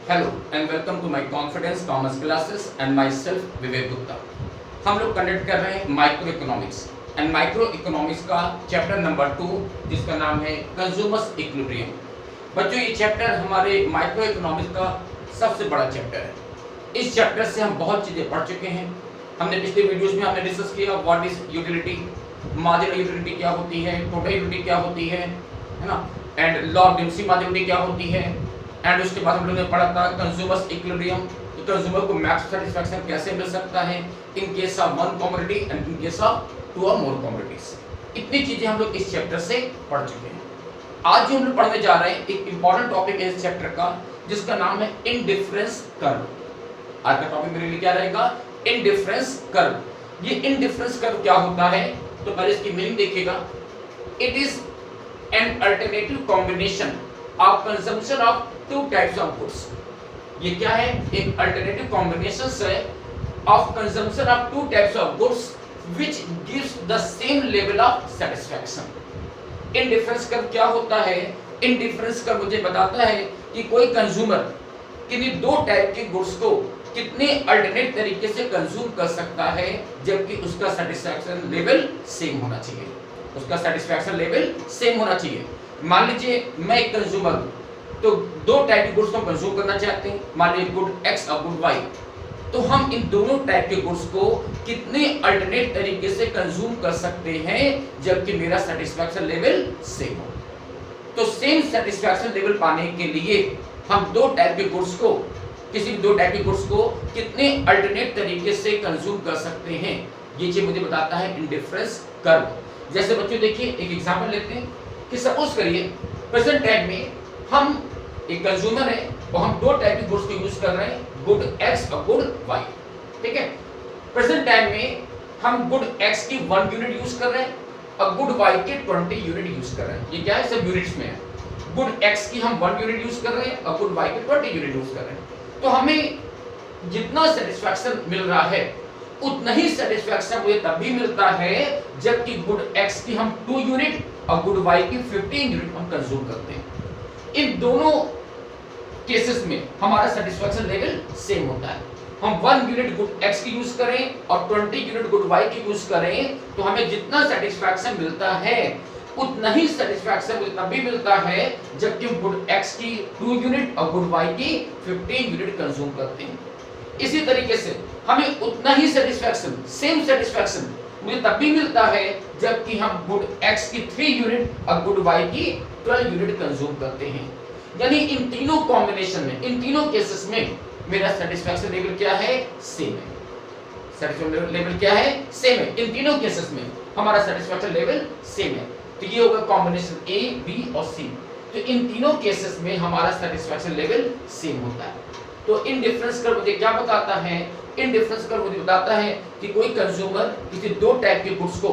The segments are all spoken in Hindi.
Hello and welcome to my confidence commerce classes and my self Vivek Gupta. हम लोग कंडक्ट कर रहे हैं micro economics and micro economics का चैप्टर नंबर 2 जिसका नाम है कंज्यूमर्स इक्विलिब्रियम। बच्चों, ये चैप्टर हमारे माइक्रो इकोनॉमिक्स का सबसे बड़ा चैप्टर है। इस चैप्टर से हम बहुत चीज़ें पढ़ चुके हैं। हमने पिछले वीडियोस में हमने डिस्कस किया what is utility, marginal utility क्या होती है, टोटल यूटिलिटी क्या होती है ना, एंड लॉ ऑफ डिमिनिशिंग मार्जिनलिटी क्या होती है, एंड उसके बाद हम लोगों ने पढ़ा था कंज्यूमर्स इक्विलिब्रियम, तो कंज्यूमर को मैक्स सेटिस्फैक्शन कैसे मिल सकता है in case of one commodity and in case of two और मोर कमोडिटीज। इतनी चीजें हम लोग इस चैप्टर से पढ़ चुके हैं। आज जो हम लोग पढ़ने जा रहे हैं एक इंपॉर्टेंट टॉपिक है इस चैप्टर का जिसका नाम है इंडिफरेंस कर्व। आज का टॉपिक मेरे लिए क्या रहेगा? Indifference curve. ये इंडिफरेंस कर्व क्या होता है तो पहले इसकी मीनिंग देखिएगा। It is an alternative combination of consumption of two types of goods. ये क्या है? एक अल्टरनेटिव कॉम्बिनेशन है of consumption of two types of goods which gives the same level of satisfaction. Indifference curve क्या होता है? इंडिफरेंस कर्व मुझे बताता है कि कोई कंज्यूमर किन्हीं दो टाइप के गुड्स को कितने अल्टरनेट तरीके से कंज्यूम कर सकता है जबकि उसका सैटिस्फैक्शन लेवल सेम होना चाहिए। उसका सैटिस्फैक्शन लेवल सेम होना चाहिए। मान लीजिए मैं एक कंज्यूमर हूं, तो दो टाइप के गुड्स को कंज्यूम करना चाहते हैं, मान लीजिए गुड एक्स और गुड वाई। तो हम इन दोनों टाइप के गुड्स को कितने अल्टरनेट तरीके से कंज्यूम कर सकते हैं जबकि मेरा सैटिस्फैक्शन लेवल सेम हो। तो सेम सैटिस्फैक्शन लेवल पाने के लिए हम दो टाइप के गुड्स को किसी दो टाइप के गुड्स को कितने अल्टरनेट तरीके से कंज्यूम कर सकते हैं, ये चीज मुझे बताता है इंडिफरेंस कर्व। जैसे बच्चों देखिए एक एग्जांपल लेते हैं कि सपोज करिए प्रेजेंट टाइम में हम एक कंज्यूमर है और हम दो टाइप के गुड्स को यूज कर रहे हैं, गुड एक्स और गुड वाई। ठीक है, प्रेजेंट टाइम में हम गुड एक्स की 1 यूनिट यूज कर रहे हैं और गुड वाई के 20 यूनिट यूज कर रहे हैं। ये क्या है? सब यूनिट्स में है। गुड एक्स की हम 1 यूनिट यूज कर रहे हैं और गुड वाई के 20 यूनिट यूज कर रहे हैं। तो हमें जितना सेटिस्फैक्शन मिल रहा है उतना ही सेटिस्फैक्शन मुझे तब भी मिलता है जबकि गुड एक्स की हम 2 यूनिट और गुड वाई की 15 यूनिट हम कंज्यूम करते हैं। इन दोनों केसेस में हमारा सेटिस्फैक्शन लेवल सेम होता है। हम 1 यूनिट गुड एक्स की यूज करें और 20 यूनिट गुड वाई की यूज करें तो हमें जितना सेटिस्फैक्शन मिलता है उतना ही सेटिस्फैक्शन तब भी मिलता है जबकि हम गुड एक्स की 2 यूनिट और गुड वाई की 15 यूनिट कंज्यूम करते हैं। इसी तरीके से हमें उतना ही सेटिस्फैक्शन, सेम सेटिस्फैक्शन मुझे तब भी मिलता है जबकि हम गुड एक्स की 3 यूनिट और गुड वाई की 12 यूनिट कंज्यूम करते हैं। यानी इन तीनों कॉम्बिनेशन में, इन तीनों केसेस में मेरा सेटिस्फैक्शन लेवल क्या है? सेम है। सेटिस्फैक्शन लेवल क्या है? सेम है। इन तीनों केसेस में हमारा सेटिस्फैक्शन लेवल सेम है। तो ये होगा कॉम्बिनेशन ए, बी और सी। तो इन तीनों केसेस में हमारा सेटिस्फैक्शन लेवल सेम होता है। तो इंडिफरेंस कर्व मुझे क्या बताता है? इंडिफरेंस कर्व मुझे बताता है कि कोई कंज्यूमर किसी दो टाइप के गुड्स को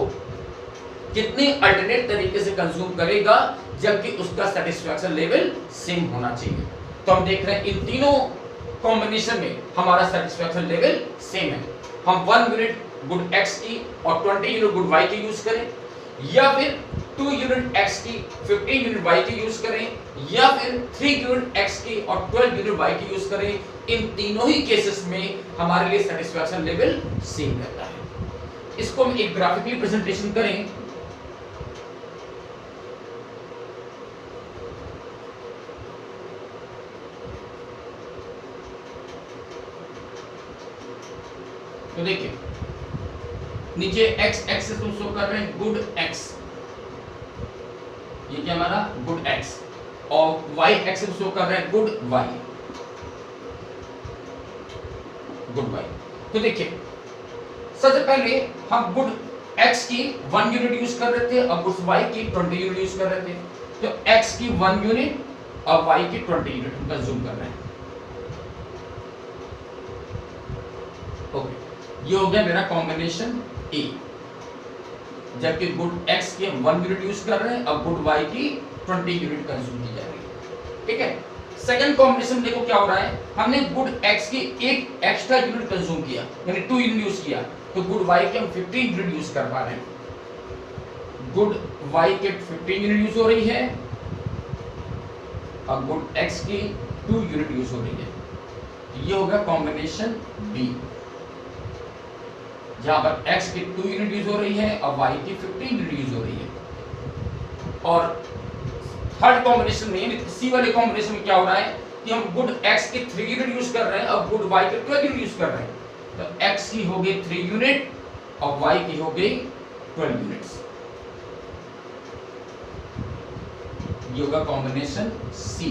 कितने अल्टरनेट तरीके से कंज्यूम करेगा जबकि उसका सेटिस्फैक्शन लेवल सेम होना चाहिए। तो हम देख रहे हैं इन तीनों कॉम्बिनेशन में हमारा सेटिस्फैक्शन लेवल सेम है। हम 1 यूनिट गुड एक्स की और 20 यूनिट गुड वाई की यूज करें, या फिर 2 यूनिट एक्स की 15 यूनिट वाई की यूज करें, या फिर 3 यूनिट एक्स की और 12 यूनिट वाई की यूज करें, इन तीनों ही केसेस में हमारे लिए सेटिस्फैक्शन लेवल सेम रहता है। इसको हम एक ग्राफिकली प्रेजेंटेशन करें तो देखिए नीचे एक्स एक्सिस को शो कर रहे हैं गुड एक्स, ये क्या हमारा गुड एक्स, और वाई एक्सिस शो कर रहे हैं गुड वाई, गुड वाई। तो देखिए सबसे पहले हम गुड एक्स की 1 यूनिट यूज कर रहे थे और गुड वाई की 20 यूनिट यूज कर रहे थे। तो एक्स की 1 यूनिट और वाई की 20 यूनिट हम कंज्यूम कर रहे हैं। ओके, ये हो गया मेरा कॉम्बिनेशन ए, जबकि गुड एक्स की हम 1 यूनिट यूज कर रहे हैं और गुड वाई की 20 यूनिट कंज्यूम की जा रही है। ठीक है, सेकंड कॉम्बिनेशन देखो क्या हो रहा है। हमने गुड एक्स की एक एक्स्ट्रा यूनिट कंज्यूम किया यानी 2 यूनिट यूज किया, तो गुड वाई की हम 15 यूनिट यूज कर पा रहे हैं। गुड वाई के 15 यूनिट यूज हो रही है और गुड एक्स की 2 यूनिट यूज हो रही है। ये होगा कॉम्बिनेशन बी, जहां पर x की 2 यूनिट यूज हो रही है और y की 15 यूनिट यूज हो रही है। और थर्ड कॉम्बिनेशन में सी वाले कॉम्बिनेशन में क्या हो रहा है कि हम गुड x की 3 यूनिट यूज कर रहे हैं और गुड y की 12 यूनिट यूज कर रहे हैं। तो x की हो गई 3 यूनिट और y की हो गई 12 यूनिट्स। ये होगा कॉम्बिनेशन सी,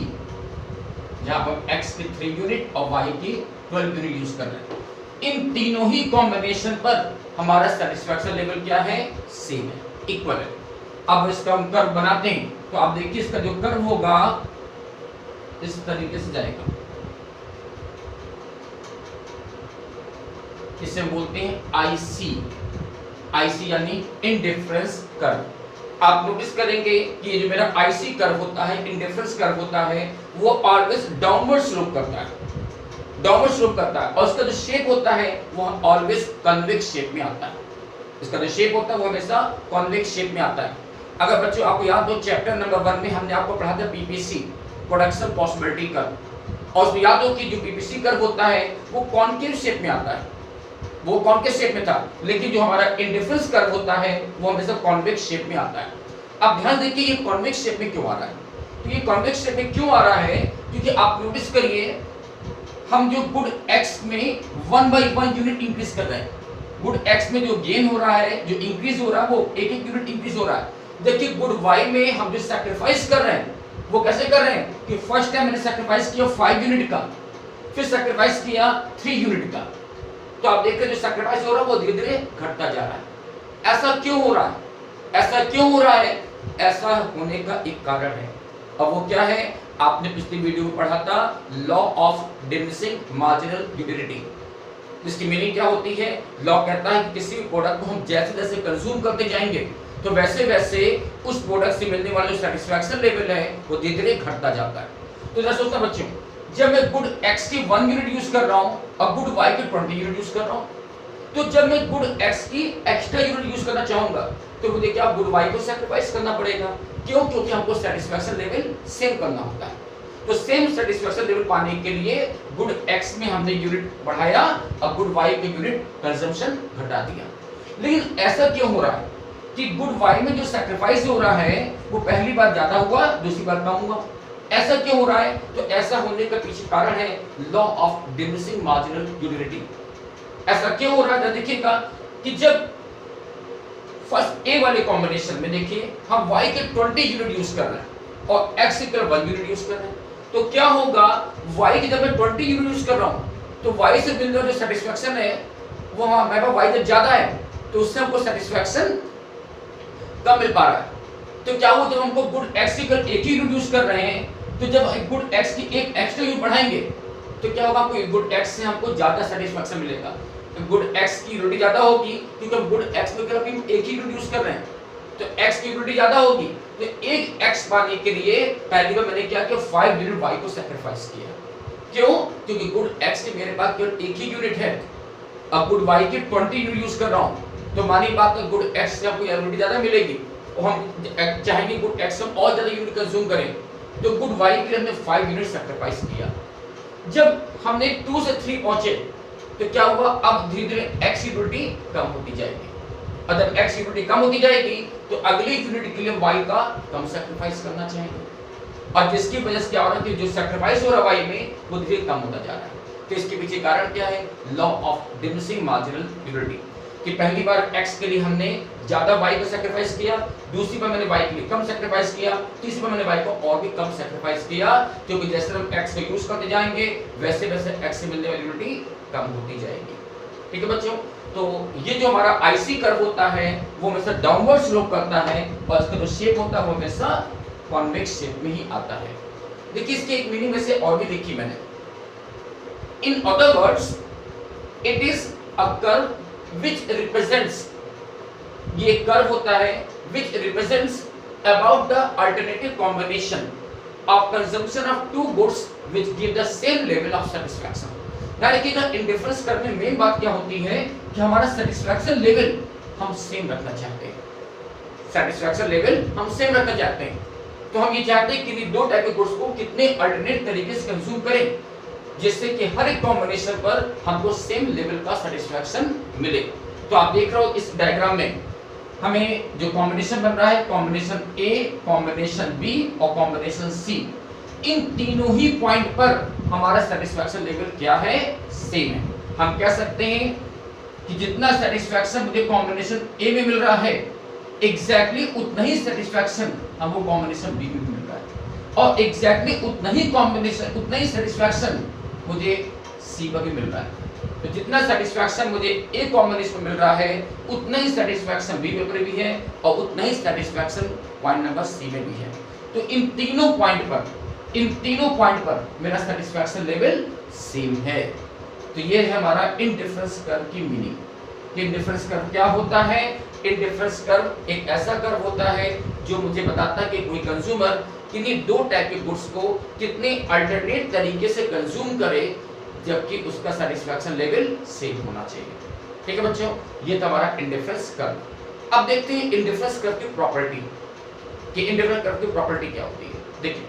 जहां पर x की 3 यूनिट और y की 12 यूनिट यूज कर रहे हैं। इन तीनों ही कॉम्बिनेशन पर हमारा सेटिस्फैक्शन लेवल क्या है, सेम है, इक्वल है। अब इसका हम कर्व बनाते हैं, तो आप देखिए इसका जो कर्व होगा इस तरीके से जाएगा, इसे हम बोलते हैं आईसी यानी इंडिफरेंस कर्व। आप नोटिस करेंगे कि ये जो मेरा आईसी कर्व होता है, इंडिफरेंस कर्व होता है, वो ऑलवेज डाउनवर्ड स्लोप करता है, डाउनवर्ड स्लोप करता है। और इसका जो शेप होता है वो ऑलवेज कन्वेक्स शेप में आता है। इसका जो शेप होता है वो हमेशा कन्वेक्स शेप में आता है। अगर बच्चों आपको याद हो, चैप्टर नंबर 1 में हमने आपको पढ़ा था पीपीसी, प्रोडक्शन पॉसिबिलिटी कर्व, और उसमें याद हो कि जो पीपीसी कर्व होता है वो कॉन्केव शेप में आता है, वो कॉन्केव शेप में था, लेकिन जो हमारा इंडिफरेंस कर्व होता है वो हमेशा कॉन्वेक्स शेप में आता है। अब ध्यान देखिए ये कॉन्वेक्स शेप में क्यों आ रहा है। तो ये कॉन्वेक्स शेप में क्यों आ रहा है, क्योंकि आप नोटिस करिए हम जो गुड x में 1/1 यूनिट इंक्रीज कर रहे हैं। गुड x में जो गेन हो रहा है, जो इंक्रीज हो रहा है, वो एक यूनिट इंक्रीज हो रहा है। देखिए गुड y में हम जो सैक्रिफाइस कर रहे हैं वो कैसे कर रहे हैं कि फर्स्ट टाइम मैंने सैक्रिफाइस किया 5 यूनिट का, फिर सैक्रिफाइस किया 3 यूनिट का। तो आप देख रहे हैं जो सैक्रिफाइस हो रहा है वो धीरे धीरे घटता जा रहा है। ऐसा क्यों हो रहा है, ऐसा क्यों हो रहा है? ऐसा होने का एक कारण है, और वो क्या है, आपने पिछली वीडियो में पढ़ा था law of diminishing marginal utility. जिसकी मीनिंग क्या होती है, लॉ कहता है कि किसी भी प्रोडक्ट को हम जैसे जैसे कंज्यूम करते जाएंगे तो वैसे वैसे उस प्रोडक्ट से मिलने वाला जो सेटिस्फैक्शन लेवल है वो धीरे धीरे घटता जाता है। तो जरा सोचना बच्चों, जब मैं गुड x की 1 यूनिट यूज कर रहा हूं और गुड y की 20 यूनिट यूज कर रहा हूं, तो जब मैं गुड x की एक्स्ट्रा यूनिट यूज करना चाहूंगा तो मुझे क्या गुड y को सैक्रिफाइस करना पड़ेगा। क्यों? क्योंकि हमको सेटिस्फैक्शन लेवल सेम करना होता है। तो सेम सेटिस्फैक्शन लेवल पाने के लिए गुड x में हमने यूनिट बढ़ाया और गुड y के यूनिट कंजम्पशन घटा दिया। लेकिन ऐसा क्यों हो रहा है कि गुड y में जो सैक्रिफाइस हो रहा है वो पहली बार ज्यादा हुआ, दूसरी बार कम हुआ। ऐसा क्यों हो रहा है? तो ऐसा होने का पीछे कारण है law of diminishing marginal utility. ऐसा क्यों हो रहा है? देखिएगा कि जब फर्स्ट ए वाले कॉम्बिनेशन में देखिए हम y के 20 यूनिट यूज कर रहे हैं और x की तरफ 1 यूनिट यूज कर रहे हैं, तो क्या होगा, y की जब मैं 20 यूनिट यूज कर रहा हूं तो y से मिलने वाला जो सेटिस्फैक्शन है वो मेरे पास y जब ज्यादा है तो उससे हमको सेटिस्फैक्शन कम मिल पा रहा है। तो क्या हुआ, जब हमको गुड x की एक ही यूनिट यूज कर रहे हैं तो जब गुड x की एक एक्स्ट्रा यूनिट बढ़ाएंगे तो क्या होगा, आपको गुड x से हमको ज्यादा सेटिस्फैक्शन मिलेगा। तो गुड x की यूनिट ज्यादा होगी क्योंकि हम गुड x में केवल एक ही यूनिट यूज कर रहे हैं, तो x की यूनिट ज्यादा होगी। तो एक x पाने के लिए पहली बार मैंने क्या किया, 5 यूनिट y को सैक्रिफाइस किया। क्यों? क्योंकि गुड x के मेरे पास केवल एक ही यूनिट है, अब गुड y की 20 यूनिट यूज कर रहा हूं, तो मानी बात है गुड x से आपको यूनिट ज्यादा मिलेगी और हम चाहेंगे गुड x से और ज्यादा यूनिट कंज्यूम करें, तो गुड y के लिए हमने 5 यूनिट सैक्रिफाइस किया। जब हमने 2 से 3 पहुंचे तो क्या हुआ, अब धीरे धीरे x की यूनिट कम होती जाएगी। अगर x की यूनिट कम होती जाएगी तो अगली यूनिट के लिए y का कम सैक्रिफाइस करना चाहेंगे, और जिसकी वजह से क्या हो रहा है कि जो सैक्रिफाइस हो रहा है y में वो धीरे कम होता जा रहा है। तो इसके पीछे कारण क्या है, law of diminishing marginal utility, कि पहली बार x के लिए हमने ज्यादा y को सैक्रिफाइस किया, दूसरी बार मैंने y के लिए कम सैक्रिफाइस किया, तीसरी बार मैंने y को और भी कम सैक्रिफाइस किया, क्योंकि जैसे हम x को यूज करते जाएंगे वैसे वैसे x से मिलने वाली यूनिट कम होती जाएगी। ठीक है बच्चों, तो ये जो हमारा आईसी कर्व होता है वो हमेशा डाउनवर्ड स्लोप करता है और इसका जो शेप होता है वो हमेशा कॉन्वेक्स शेप में ही आता है। देखिए इसकी एक मीनिंग में से और भी लिखी मैंने, in other words it is a curve which represents, ये कर्व होता है which represents about the alternative combination of consumption of two goods which give the same level of satisfaction। यानी कि इंडिफरेंस कर्व में मेन बात क्या होती है कि हमारा सेटिस्फैक्शन लेवल हम सेम रखना चाहते हैं, सेटिस्फैक्शन लेवल हम सेम रखना चाहते हैं। तो हम ये चाहते हैं कि दो टाइप के गुड्स को कितने अल्टरनेट तरीके से कंज्यूम करें जिससे कि हर एक कॉम्बिनेशन पर हमको सेम लेवल का सेटिस्फैक्शन मिले। तो आप देख रहे हो इस डायग्राम में हमें जो कॉम्बिनेशन बन रहा है, कॉम्बिनेशन ए, कॉम्बिनेशन बी और कॉम्बिनेशन सी, इन तीनों ही पॉइंट पर हमारा सेटिस्फैक्शन लेवल क्या है, सेम है। हम कह सकते हैं कि जितना सेटिस्फैक्शन मुझे कॉम्बिनेशन ए में मिल रहा है, एग्जैक्टली उतना ही सेटिस्फैक्शन हमको कॉम्बिनेशन बी में मिल रहा है, और एग्जैक्टली उतना ही सेटिस्फैक्शन मुझे सी में भी मिल रहा है। तो जितना सेटिस्फैक्शन मुझे ए कॉम्बिनेशन में मिल रहा है, उतना ही सेटिस्फैक्शन बी पेपर में भी है, और उतना ही सेटिस्फैक्शन पॉइंट नंबर सी में भी है। तो इन तीनों पॉइंट पर मेरा सेटिस्फैक्शन लेवल सेम है। तो ये है हमारा इंडिफरेंस कर्व की मीनिंग। इंडिफरेंस कर्व क्या होता है? इंडिफरेंस कर्व एक ऐसा कर्व होता है जो मुझे बताता है कि कोई कंज्यूमर किन्हीं दो टाइप के गुड्स को कितने अल्टरनेट तरीके से कंज्यूम करे जबकि उसका सेटिस्फैक्शन लेवल सेम होना चाहिए। ठीक है बच्चों, ये था हमारा इंडिफरेंस कर्व। अब देखते हैं इंडिफरेंस कर्व की प्रॉपर्टी, कि इंडिफरेंस कर्व की प्रॉपर्टी क्या होती है। देखिए